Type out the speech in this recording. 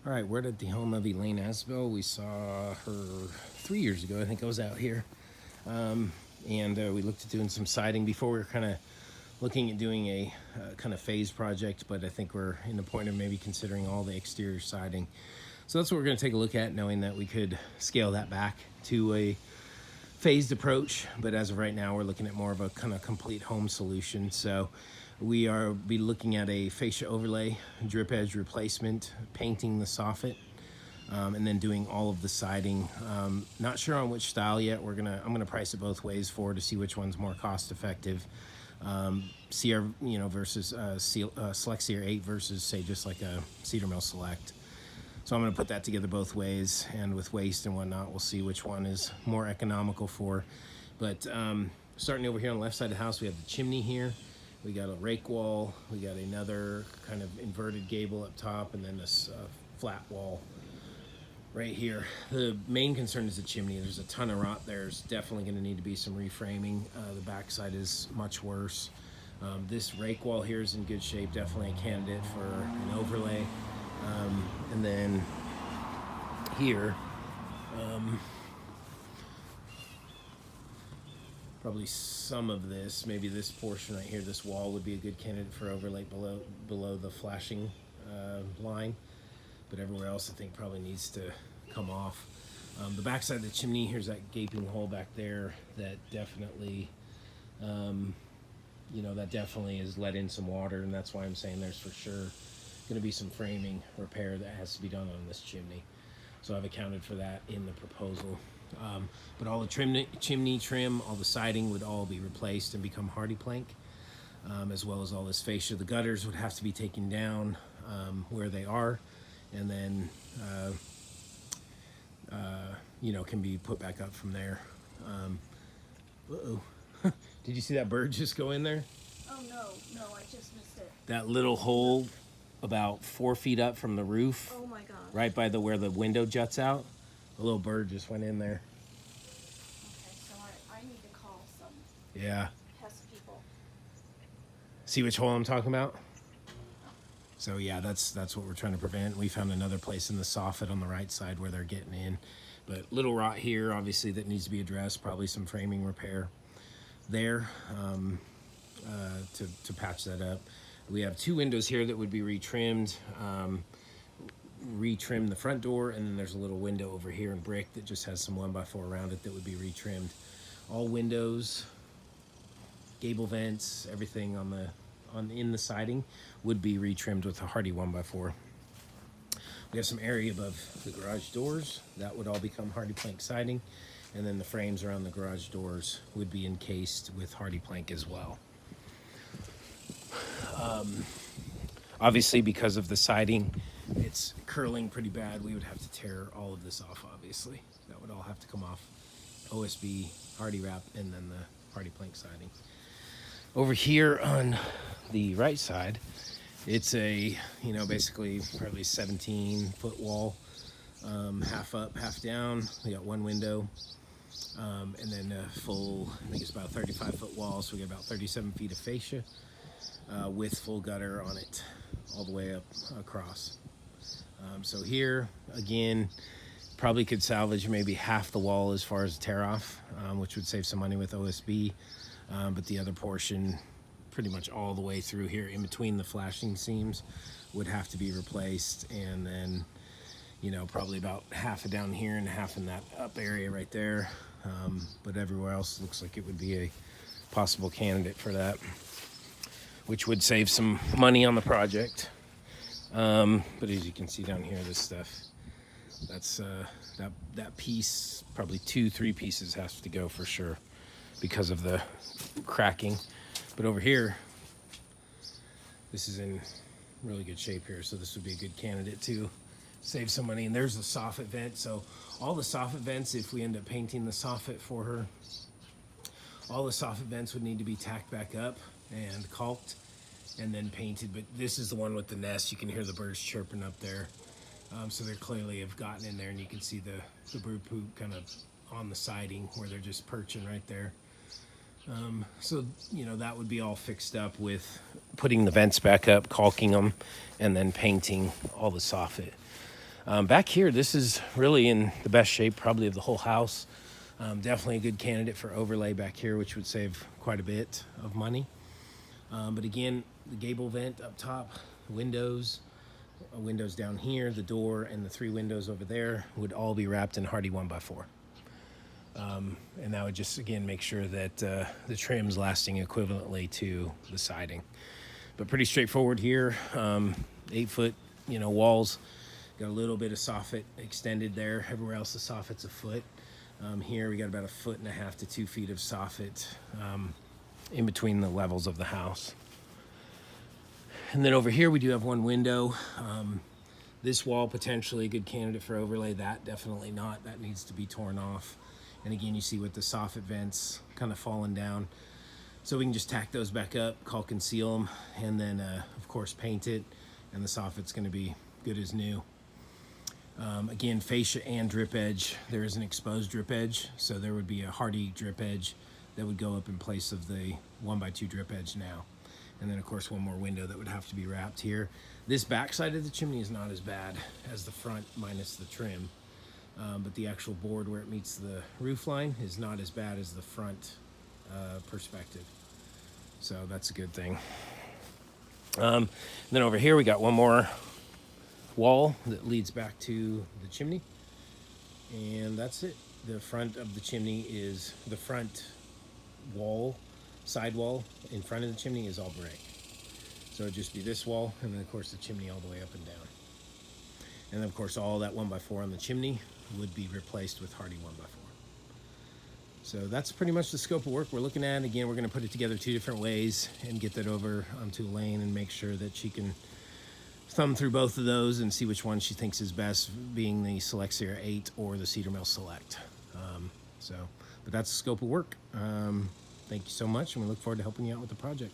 All right, we're at the home of Elaine Asbell. We saw her 3 years ago. I think I was out here. And we looked at doing some siding before. We were kind of looking at doing a kind of phase project, but I think we're in the point of maybe considering all the exterior siding. So that's what we're going to take a look at, knowing that we could scale that back to a phased approach. But as of right now, we're looking at more of a kind of complete home solution. So we are be looking at a fascia overlay, drip edge replacement, painting the soffit, and then doing all of the siding. Not sure on which style yet. I'm gonna price it both ways to see which one's more cost effective. CR, versus Select CR8 versus say just like a Cedar Mill Select. So I'm gonna put that together both ways, and with waste and whatnot, we'll see which one is more economical for. But starting over here on the left side of the house, we have the chimney here. We got a rake wall. We got another kind of inverted gable up top, and then this flat wall right here. The main concern is the chimney. There's a ton of rot there. There's definitely going to need to be some reframing. The backside is much worse. This rake wall here is in good shape. Definitely a candidate for an overlay. And then here, probably some of this, maybe this portion right here, this wall would be a good candidate for overlay below the flashing line. But everywhere else I think probably needs to come off. The back side of the chimney, here's that gaping hole back there that definitely, that definitely has let in some water, and that's why I'm saying there's for sure going to be some framing repair that has to be done on this chimney. So I've accounted for that in the proposal. But all the chimney trim, all the siding would all be replaced and become Hardie plank, as well as all this fascia. The gutters would have to be taken down where they are, and then can be put back up from there. Did you see that bird just go in there? Oh no, I just missed it. That little hole about 4 feet up from the roof, Oh my god. right by where the window juts out. A little bird just went in there. Okay, so I need to call some Yeah. pest people. See which hole I'm talking about? So yeah, that's what we're trying to prevent. We found another place in the soffit on the right side where they're getting in. But little rot here, obviously, that needs to be addressed. Probably some framing repair there to patch that up. We have 2 windows here that would be retrimmed. Retrim the front door, and then there's a little window over here in brick that just has some 1x4 around it that would be retrimmed. All windows, gable vents, everything in the siding would be retrimmed with a Hardie 1x4. We have some area above the garage doors that would all become Hardie plank siding, and then the frames around the garage doors would be encased with Hardie plank as well. Obviously, because of the siding, it's curling pretty bad. We would have to tear all of this off, obviously. That would all have to come off. OSB, Hardie wrap, and then the Hardie plank siding. Over here on the right side, it's a, basically probably 17-foot wall, half up, half down. We got 1 window, and then a full, I think it's about a 35-foot wall, so we got about 37 feet of fascia with full gutter on it all the way up across. So here, again, probably could salvage maybe half the wall as far as tear off, which would save some money with OSB. But the other portion, pretty much all the way through here in between the flashing seams, would have to be replaced. And then, probably about half of down here and half in that up area right there. But everywhere else looks like it would be a possible candidate for that, which would save some money on the project. But as you can see down here, this stuff, that's that piece, probably 2-3 pieces has to go for sure because of the cracking. But over here, this is in really good shape here, so this would be a good candidate to save some money. And there's the soffit vent. So all the soffit vents, if we end up painting the soffit for her, all the soffit vents would need to be tacked back up and caulked and then painted. But this is the one with the nest. You can hear the birds chirping up there. So they clearly have gotten in there, and you can see the bird poop kind of on the siding where they're just perching right there. So, that would be all fixed up with putting the vents back up, caulking them, and then painting all the soffit. Back here, this is really in the best shape probably of the whole house. Definitely a good candidate for overlay back here, which would save quite a bit of money. But again, the gable vent up top, windows down here, the door, and the 3 windows over there would all be wrapped in Hardie 1x4. And that would just, again, make sure that the trim's lasting equivalently to the siding. But pretty straightforward here. 8-foot, walls. Got a little bit of soffit extended there. Everywhere else the soffit's a foot. Here we got about 1.5 to 2 feet of soffit in between the levels of the house. And then over here we do have 1 window. This wall potentially a good candidate for overlay. That definitely not. That needs to be torn off. And again, you see with the soffit vents kind of falling down. So we can just tack those back up, caulk and seal them, and then of course paint it, and the soffit's going to be good as new. Again, fascia and drip edge. There is an exposed drip edge, so there would be a Hardie drip edge that would go up in place of the 1x2 drip edge now. And then of course 1 more window that would have to be wrapped here. This back side of the chimney is not as bad as the front minus the trim. But the actual board where it meets the roof line is not as bad as the front perspective. So that's a good thing. Then over here we got 1 more wall that leads back to the chimney. And that's it. The front of the chimney is the front wall, side wall in front of the chimney is all brick. So it'd just be this wall, and then of course the chimney all the way up and down. And then of course all that 1x4 on the chimney would be replaced with Hardie 1x4. So that's pretty much the scope of work we're looking at. Again, we're going to put it together 2 different ways and get that over onto Elaine and make sure that she can thumb through both of those and see which one she thinks is best, being the Select Sierra 8 or the Cedar Mill Select. But that's the scope of work. Thank you so much, and we look forward to helping you out with the project.